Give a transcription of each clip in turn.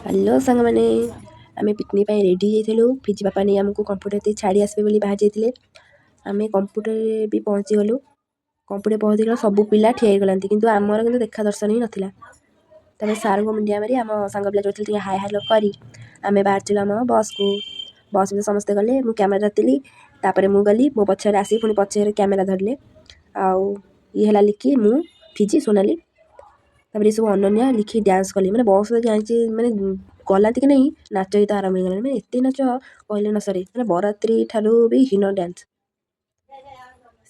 Hello ସାଙ୍ଗମାନେ, ଆମେ picnic ପାଇଁ ରେଡ଼ି ହେଇଥିଲୁ। ଫିଜି ବାପା ନେଇ ଆମକୁ କମ୍ପ୍ୟୁଟର ଛାଡ଼ି ଆସିବେ ବୋଲି ବାହାରି ଯାଇଥିଲେ। ଆମେ କମ୍ପ୍ୟୁଟରରେ ବି ପହଞ୍ଚିଗଲୁ। କମ୍ପ୍ୟୁଟର ପହଞ୍ଚିଗଲା, ସବୁ ପିଲା ଠିଆ ହେଇଗଲାନ୍ତି, କିନ୍ତୁ ଆମର କିନ୍ତୁ ଦେଖା ଦର୍ଶନ ହିଁ ନଥିଲା। ତାପରେ ସାର୍ଙ୍କୁ ମୁଣ୍ଡିଆ ମାରି ଆମ ସାଙ୍ଗ ପିଲା ଯୋଉ ଥିଲେ ଟିକେ ହାଇ ହାଲୋ କରି ଆମେ ବାହାରିଥିଲୁ ଆମ ବସ୍କୁ। ବସ୍ରେ ସମସ୍ତେ ଗଲେ, ମୁଁ କ୍ୟାମେରା ଧରିଥିଲି। ତାପରେ ମୁଁ ଗଲି, ମୋ ପଛରେ ଆସି ପୁଣି ପଛରେ କ୍ୟାମେରା ଧରିଲେ। ଆଉ ଇଏ ହେଲା ଲିକି, ମୁଁ, ଫିଜି, ସୋନାଲି। ତାପରେ ଏସବୁ ଅନନ୍ୟା ଲିଖି ଡ୍ୟାନ୍ସ କଲି। ମାନେ ବସ୍ରେ ଜାଣିଛି ମାନେ ଗଲାନ୍ତି କି ନାହିଁ ନାଚ ଗୀତ ଆରମ୍ଭ ହେଇଗଲାଣି। ମାନେ ଏତେ ନାଚ କହିଲେ ନ ସରେ। ମାନେ ବରଯାତ୍ରୀ ଠାରୁ ବି ହୀନ ଡ୍ୟାନ୍ସ।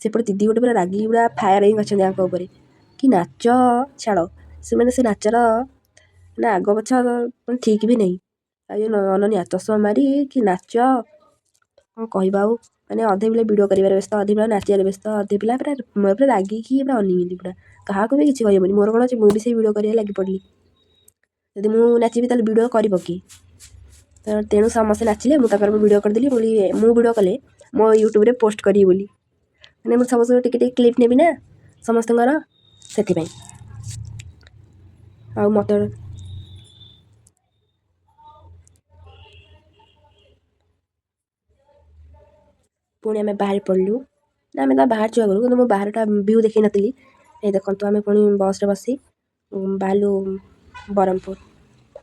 ସେପଟେ ଦିଦି ଗୋଟେ ପୁରା ରାଗି ପୁରା ଫାୟାର ହେଇକି ଅଛନ୍ତି ଆଙ୍କ ଉପରେ। କି ନାଚ ଛାଡ଼, ସେମାନେ ସେ ନାଚର ମାନେ ଆଗ ପଛ ମାନେ ଠିକ୍ ବି ନାହିଁ। ଆଉ ଯେଉଁ ଅନନ୍ୟା ଚଷମା ମାରି କି ନାଚ, କ'ଣ କହିବା ଆଉ। ମାନେ ଅଧେ ପିଲା ଭିଡ଼ିଓ କରିବାରେ ବ୍ୟସ୍ତ, ଅଧେ ପିଲା ନାଚିବାରେ ବ୍ୟସ୍ତ, ଅଧେ ପିଲା ପୁରା ରାଗିକି ପୁରା ଅନେଇଲି ପୁରା। କାହାକୁ ବି କିଛି କହିବନି। ମୋର କ'ଣ ଅଛି, ମୁଁ ବି ସେଇ ଭିଡ଼ିଓ କରିବା ଲାଗି ପଡ଼ିଲି। ଯଦି ମୁଁ ନାଚିବି ତାହେଲେ ଭିଡ଼ିଓ କରିବ କି? ତେଣୁ ସମସ୍ତେ ନାଚିଲେ, ମୁଁ ତାଙ୍କର ଭିଡ଼ିଓ କରିଦେଲି। ବୋଲି ମୁଁ ଭିଡ଼ିଓ କଲେ ମୋ ୟୁଟ୍ୟୁବରେ ପୋଷ୍ଟ କରିବି ବୋଲି। ମାନେ ମୁଁ ସମସ୍ତଙ୍କୁ ଟିକେ ଟିକେ କ୍ଲିପ୍ ନେବି ନା ସମସ୍ତଙ୍କର, ସେଥିପାଇଁ। ଆଉ ମୋତେ ପୁଣି ଆମେ ବାହାରି ପଡ଼ିଲୁ। ନା ଆମେ ତ ବାହାରିଛୁ ଆଗରୁ, କିନ୍ତୁ ମୁଁ ବାହାରଟା ଭିଉ ଦେଖି ନଥିଲି। ଏଇ ଦେଖନ୍ତୁ, ଆମେ ପୁଣି ବସ୍ରେ ବସି ବାହାରିଲୁ ବ୍ରହ୍ମପୁର।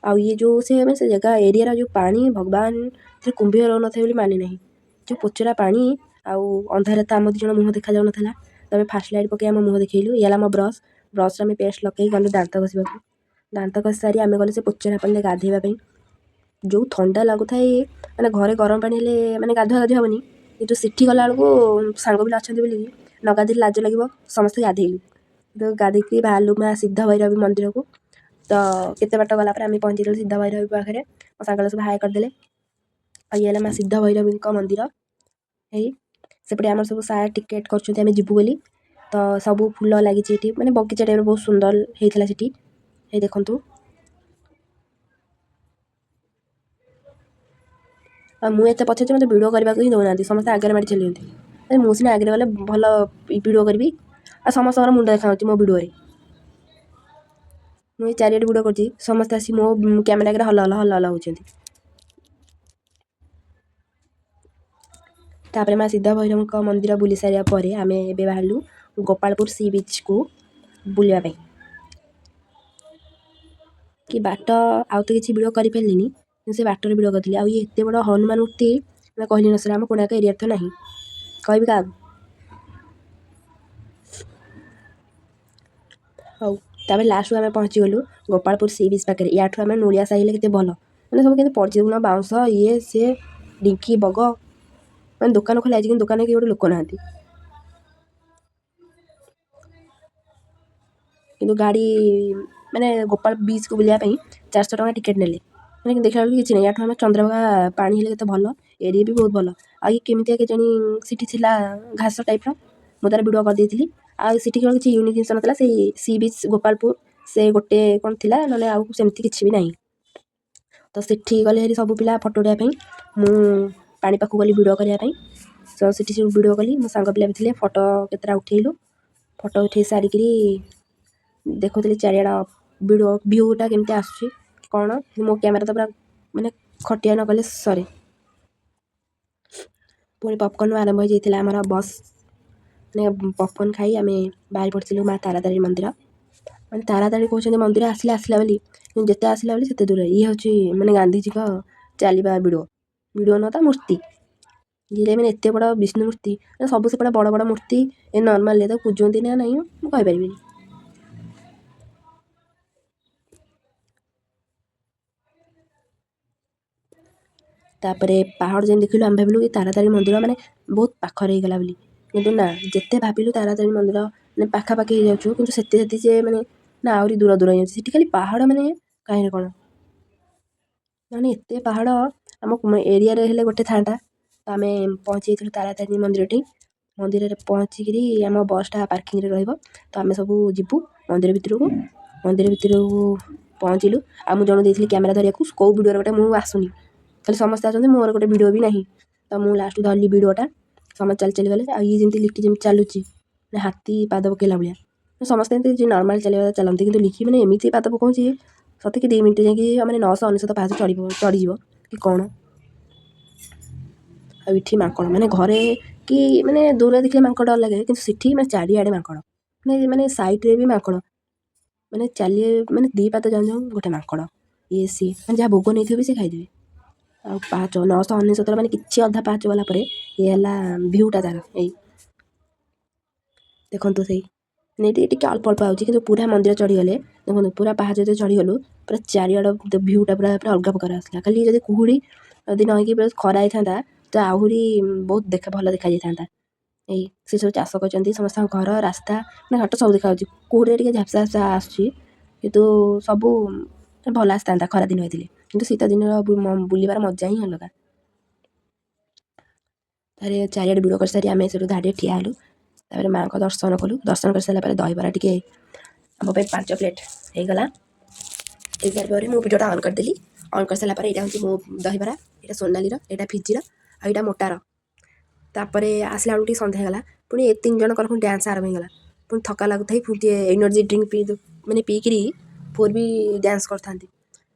ଆଉ ଇଏ ଯେଉଁ ସେ ଜାଗା ଏରିଆର ଯେଉଁ ପାଣି, ଭଗବାନ, ସେ କୁମ୍ଭୀର ରହୁନଥାଏ ବୋଲି ମାନେ ନାହିଁ। ଯେଉଁ ପୋଚରା ପାଣି, ଆଉ ଅନ୍ଧାରରେ ତ ଆମ ଦୁଇ ଜଣ ମୁହଁ ଦେଖାଯାଉନଥିଲା। ତମେ ଫାଷ୍ଟ ଲାଇଟ୍ ପକାଇ ଆମ ମୁହଁ ଦେଖେଇଲୁ। ଇଏ ହେଲା ଆମ ବ୍ରସ୍ରେ ଆମେ ପେଷ୍ଟ ଲଗାଇ ଗଲୁ ଦାନ୍ତ ଘଷିବାକୁ। ଦାନ୍ତ ଘଷି ସାରି ଆମେ ଗଲୁ ସେ ପୋଚରା ପାଣିରେ ଗାଧୋଇବା ପାଇଁ। ଯେଉଁ ଥଣ୍ଡା ଲାଗୁଥାଏ, ମାନେ ଘରେ ଗରମ ପାଣି ହେଲେ ମାନେ ଗାଧୁଆ ହେବନି, କିନ୍ତୁ ସେଠି ଗଲାବେଳକୁ ସାଙ୍ଗ ପିଲା ଅଛନ୍ତି ବୋଲି ନ ଗାଧୋଇଲେ ଲାଜ ଲାଗିବ। ସମସ୍ତେ ଗାଧେଇଲୁ, କିନ୍ତୁ ଗାଧୋଇକି ବାହାରିଲୁ ମା ସିଦ୍ଧ ଭୈରବୀ ମନ୍ଦିରକୁ। ତ କେତେ ବାଟ ଗଲା ପରେ ଆମେ ପହଞ୍ଚିଗଲୁ ସିଦ୍ଧ ଭୈରବୀ ପାଖରେ। ମୋ ସାଙ୍ଗମାନେ ସବୁ ହାଏ କରିଦେଲେ। ଆଉ ଇଏ ହେଲା ମା ସିଦ୍ଧ ଭୈରବୀଙ୍କ ମନ୍ଦିର। ଏଇ ସେପଟେ ଆମର ସବୁ ସାର୍ ଟିକେଟ୍ କରୁଛନ୍ତି ଆମେ ଯିବୁ ବୋଲି। ତ ସବୁ ଫୁଲ ଲାଗିଛି ଏଠି, ମାନେ ବଗିଚା ଟାଇପ୍ର ବହୁତ ସୁନ୍ଦର ହେଇଥିଲା ସେଠି। ଏଇ ଦେଖନ୍ତୁ। ଆଉ ମୁଁ ଏତେ ପଛରେ ମୋତେ ଭିଡ଼ିଓ କରିବାକୁ ହିଁ ଦେଉନାହାନ୍ତି, ସମସ୍ତେ ଆଗରେ ମାଡ଼ି ଚାଲିଛନ୍ତି। ମୁଁ ସିନା ଆଗରେ ଗଲେ ଭଲ ଭିଡ଼ିଓ କରିବି, ଆଉ ସମସ୍ତଙ୍କର ମୁଣ୍ଡ ଦେଖାଯାଉଛି ମୋ ଭିଡ଼ିଓରେ। ମୁଁ ଏଇ ଚାରିଆଡ଼େ ଭିଡ଼ିଓ କରୁଛି, ସମସ୍ତେ ଆସି ମୋ କ୍ୟାମେରା ଆଗରେ ହଲ ହଲ ହେଉଛନ୍ତି। ତାପରେ ମା ସିଦ୍ଧ ଭୈରବୀଙ୍କ ମନ୍ଦିର ବୁଲି ସାରିବା ପରେ ଆମେ ଏବେ ବାହାରିଲୁ ଗୋପାଳପୁର ସି ବିଚ୍କୁ ବୁଲିବା ପାଇଁ। କି ବାଟ ଆଉ ତ କିଛି ଭିଡ଼ିଓ କରିପାରିଲିନି, କିନ୍ତୁ ସେ ବାଟରେ ଭିଡ଼ିଓ କରିଥିଲି। ଆଉ ଇଏ ଏତେ ବଡ଼ ହନୁମାନ ମୂର୍ତ୍ତି ମାନେ କହିଲି ନ ସରେ। ଆମ କୋଣାର୍କ ଏରିଆରେ ତ ନାହିଁ, କହିବି କାହାକୁ। ହଉ, ତାପରେ ଲାଷ୍ଟକୁ ଆମେ ପହଞ୍ଚିଗଲୁ ଗୋପାଳପୁର ସି ବିଚ୍ ପାଖରେ। ୟାଠୁ ଆମେ ନୋଳିଆ ସାହିଲେ କେତେ ଭଲ, ମାନେ ସବୁ କେମିତି ପଡ଼ିଛି ଗୁଣ ବାଉଁଶ ଇଏ ସିଏ ଢିଙ୍କି ବଗ, ମାନେ ଦୋକାନ ଖୋଲା ହେଇଛି କିନ୍ତୁ ଦୋକାନରେ କେହି ଗୋଟେ ଲୋକ ନାହାନ୍ତି। କିନ୍ତୁ ଗାଡ଼ି ମାନେ ଗୋପାଳ ବିଚ୍କୁ ବୁଲିବା ପାଇଁ 400 ଟଙ୍କା ଟିକେଟ୍ ନେଲେ। ମାନେ ଦେଖିଲା ବେଳକୁ କିଛି ନାହିଁ। ୟାଠୁ ଆମେ ଚନ୍ଦ୍ରଭାଗା ପାଣି ହେଲେ କେତେ ଭଲ, ଏରିଆ ବି ବହୁତ ଭଲ। ଆଉ ଇଏ କେମିତିଆ କେଜାଣି ସେଠି ଥିଲା ଘାସ ଟାଇପ୍ର, ମୁଁ ତାର ଭିଡ଼ିଓ କରିଦେଇଥିଲି। ଆଉ ସେଠି କ'ଣ କିଛି ୟୁନିକ୍ ଜିନିଷ ନଥିଲା, ସେଇ ସି ବିଚ୍ ଗୋପାଳପୁର ସେ ଗୋଟେ କ'ଣ ଥିଲା, ନହେଲେ ଆଉ ସେମିତି କିଛି ବି ନାହିଁ। ତ ସେଠି ଗଲେ ହେରି ସବୁ ପିଲା ଫଟୋ ଉଠାଇବା ପାଇଁ, ମୁଁ ପାଣି ପାଖକୁ ଗଲି ଭିଡ଼ିଓ କରିବା ପାଇଁ। ତ ସେଠି ସବୁ ଭିଡ଼ିଓ କଲି, ମୋ ସାଙ୍ଗ ପିଲା ବି ଥିଲେ, ଫଟୋ କେତେଟା ଉଠେଇଲୁ। ଫଟୋ ଉଠେଇ ସାରିକିରି ଦେଖୁଥିଲି ଚାରିଆଡ଼ ଭିୟୁଟା କେମିତି ଆସୁଛି କ'ଣ। ମୋ କ୍ୟାମେରା ତ ପୁରା ମାନେ ଖଟିଆ ନ କଲେ ସରେ। ପୁଣି ପପକର୍ଣ୍ଣ ଆରମ୍ଭ ହୋଇଯାଇଥିଲା ଆମର ବସ୍। ମାନେ ପପକର୍ଣ୍ଣ ଖାଇ ଆମେ ବାହାରି ପଡ଼ିଥିଲୁ ମା ତାରାତାରିଣୀ ମନ୍ଦିର। ମାନେ ତାରାତାରିଣୀ କହୁଛନ୍ତି ମନ୍ଦିର ଆସିଲା ବୋଲି, କିନ୍ତୁ ଯେତେ ଆସିଲା ବୋଲି ସେତେ ଦୂର। ଇଏ ହେଉଛି ମାନେ ଗାନ୍ଧିଜୀଙ୍କ ଚାଲିବା ଭିଡ଼ିଓ ନୁହଁ ତ ମୂର୍ତ୍ତି। ଇଏ ମାନେ ଏତେ ବଡ଼ ବିଷ୍ଣୁ ମୂର୍ତ୍ତି, ମାନେ ସବୁ ସେପଟେ ବଡ଼ ବଡ଼ ମୂର୍ତ୍ତି, ଏ ନର୍ମାଲରେ ତ ପୂଜନ୍ତି ନା ନାହିଁ ମୁଁ କହିପାରିବିନି। ତାପରେ ପାହାଡ଼ ଯେମିତି ଦେଖିଲୁ ଆମେ ଭାବିଲୁ କି ତାରାତାରିଣୀ ମନ୍ଦିର ମାନେ ବହୁତ ପାଖରେ ହେଇଗଲା ବୋଲି, କିନ୍ତୁ ନା, ଯେତେ ଭାବିଲୁ ତାରାତାରିଣୀ ମନ୍ଦିର ମାନେ ପାଖାପାଖି ହେଇଯାଉଛୁ, କିନ୍ତୁ ସେତେ ସେ ମାନେ ନା ଆହୁରି ଦୂର ହେଇଯାଉଛି। ସେଠି ଖାଲି ପାହାଡ଼, ମାନେ କାହିଁରେ କ'ଣ, ମାନେ ଏତେ ପାହାଡ଼। ଆମ ଏରିଆରେ ହେଲେ ଗୋଟେ ଥାନ୍ତା। ତ ଆମେ ପହଞ୍ଚି ଯାଇଥିଲୁ ତାରାତାରିଣୀ ମନ୍ଦିରଠି। ମନ୍ଦିରରେ ପହଞ୍ଚିକିରି ଆମ ବସ୍ଟା ପାର୍କିଂରେ ରହିବ। ତ ଆମେ ସବୁ ଯିବୁ ମନ୍ଦିର ଭିତରକୁ। ମନ୍ଦିର ଭିତରକୁ ପହଞ୍ଚିଲୁ। ଆଉ ମୁଁ ଜଣକୁ ଦେଇଥିଲି କ୍ୟାମେରା ଧରିବାକୁ, କେଉଁ ଭିଡ଼ିଓରେ ଗୋଟେ ମୁଁ ଆସୁନି, ଖାଲି ସମସ୍ତେ ଆସନ୍ତି, ମୋର ଗୋଟେ ଭିଡ଼ିଓ ବି ନାହିଁ। ତ ମୁଁ ଲାଷ୍ଟକୁ ଧରିଲି ଭିଡ଼ିଓଟା। ସମସ୍ତେ ଚାଲି ଗଲେ। ଆଉ ଇଏ ଯେମିତି ଲିକି ଯେମିତି ଚାଲୁଛି, ମାନେ ହାତୀ ପାଦ ପକେଇଲା ଭଳିଆ। ସମସ୍ତେ ଏମିତି ନର୍ମାଲ ଚାଲିବା ଚାଲନ୍ତି, କିନ୍ତୁ ଲିକି ମାନେ ଏମିତି ପାଦ ପକାଉଛି ସତେକି 2 ମିନିଟ୍ ଯାଇକି ମାନେ 999 ପାହାଚ ଚଢ଼ିଯିବ କି କ'ଣ। ଆଉ ଏଠି ମାଙ୍କଡ଼ ମାନେ ଘରେ କି ମାନେ ଦୂରରେ ଦେଖିଲେ ମାଙ୍କଡ଼ ଡର ଲାଗେ, କିନ୍ତୁ ସେଠି ମାନେ ଚାରିଆଡ଼େ ମାଙ୍କଡ଼, ମାନେ ସାଇଡ଼୍ରେ ବି ମାଙ୍କଡ଼, ମାନେ ମାନେ 2 ପାଦ ଯାଉଁ ଯାଉଁ ଗୋଟେ ମାଙ୍କଡ଼, ଇଏ ସିଏ ମାନେ ଯାହା ଭୋଗ ନେଇଥିବେ ବି ସେ ଖାଇଦେବେ। ଆଉ ପାହାଚ 999 ମାନେ କିଛି ଅଧା ପାହାଚ ଗଲା ପରେ ଇଏ ହେଲା ଭିୟୁଟା ତା'ର। ଏଇ ଦେଖନ୍ତୁ ସେଇ ମାନେ ଏଠି ଟିକେ ଅଳ୍ପ ଅଳ୍ପ ଆଉଛି, କିନ୍ତୁ ପୁରା ମନ୍ଦିର ଚଢ଼ିଗଲେ ଦେଖନ୍ତୁ ପୁରା ପାହାଚ ଯେତେ ଚଢ଼ିଗଲୁ ପୁରା ଚାରିଆଡ଼ ଭିୟୁଟା ପୁରା ଅଲଗା ପ୍ରକାର ଆସିଲା। ଖାଲି ଯଦି କୁହୁଡ଼ି ଯଦି ନ ହେଇକି ପୁରା ଖରା ହେଇଥାନ୍ତା ତ ଆହୁରି ବହୁତ ଭଲ ଦେଖାଯାଇଥାନ୍ତା। ଏଇ ସେ ସବୁ ଚାଷ କରିଛନ୍ତି, ସମସ୍ତଙ୍କ ଘର ରାସ୍ତା ମାନେ ଘାଟ ସବୁ ଦେଖାଯାଉଛି। କୁହୁଡ଼ିରେ ଟିକେ ଝାପ୍ସା ଝାପ୍ସା ଆସୁଛି, କିନ୍ତୁ ସବୁ ଭଲ ଆସିଥାନ୍ତା ଖରା ଦିନ ହେଇଥିଲେ, କିନ୍ତୁ ଶୀତ ଦିନର ବୁଲିବାର ମଜା ହିଁ ଅଲଗା। ତାପରେ ଚାରିଆଡ଼େ ଭିଡ଼ କରିସାରି ଆମେ ସେଠୁ ଧାଡ଼ିରେ ଠିଆ ହେଲୁ। ତାପରେ ମାଆଙ୍କ ଦର୍ଶନ କଲୁ। ଦର୍ଶନ କରିସାରିଲା ପରେ ଦହିବରା ଟିକେ ଆମ ପାଇଁ 5 ପ୍ଲେଟ୍ ହେଇଗଲା। ହେଇସାରିବା ପରେ ମୁଁ ଭିଡ଼ିଓଟା ଅନ୍ କରିଦେଲି। ଅନ୍ କରିସାରିଲା ପରେ ଏଇଟା ହେଉଛି ମୋ ଦହିବରା, ଏଇଟା ସୋନାଲିର, ଏଇଟା ଫିଜିର, ଆଉ ଏଇଟା ମୋଟାର। ତାପରେ ଆସିଲା ବେଳକୁ ଟିକେ ସନ୍ଧ୍ୟା ହେଇଗଲା। ପୁଣି 3 ଜଣଙ୍କର ପୁଣି ଡ୍ୟାନ୍ସ ଆରମ୍ଭ ହେଇଗଲା। ପୁଣି ଥକା ଲାଗୁଥାଇ ପୁଣି ଟିକେ ଏନର୍ଜି ଡ୍ରିଙ୍କ୍ ମାନେ ପିଇକିରି ପୁଅର ବି ଡ୍ୟାନ୍ସ କରିଥାନ୍ତି।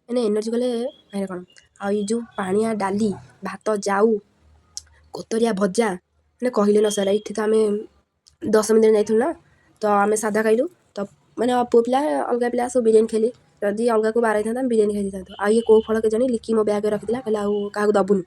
ମାନେ ଏନର୍ଜି କଲେ ଭାଇରେ କ'ଣ। ଆଉ ଏଇ ଯେଉଁ ପାଣିଆ ଡାଲି, ଭାତ, ଜାଉ, କୋତରିଆ ଭଜା ମାନେ କହିଲେ ନ ସରେ। ଏଇଠି ତ ଆମେ 10 ମିନିଟ୍ ଯାଇଥିଲୁ ନା, ତ ଆମେ ସାଧା ଖାଇଲୁ। ତ ମାନେ ପୁଅ ପିଲା ଅଲଗା ପିଲା ସବୁ ବିରିୟାନୀ ଖାଇଲେ। ଯଦି ଅଲଗାକୁ ବାର ହେଇଥାନ୍ତା ଆମେ ବିରିୟାନୀ ଖାଇ ଦେଇଥାନ୍ତୁ। ଆଉ ଇଏ କେଉଁ ଫଳ କେଜାଣି ଲିକି ମୋ ବ୍ୟାଗ୍ରେ ରଖିଥିଲା, କହିଲା ଆଉ କାହାକୁ ଦେବୁନି।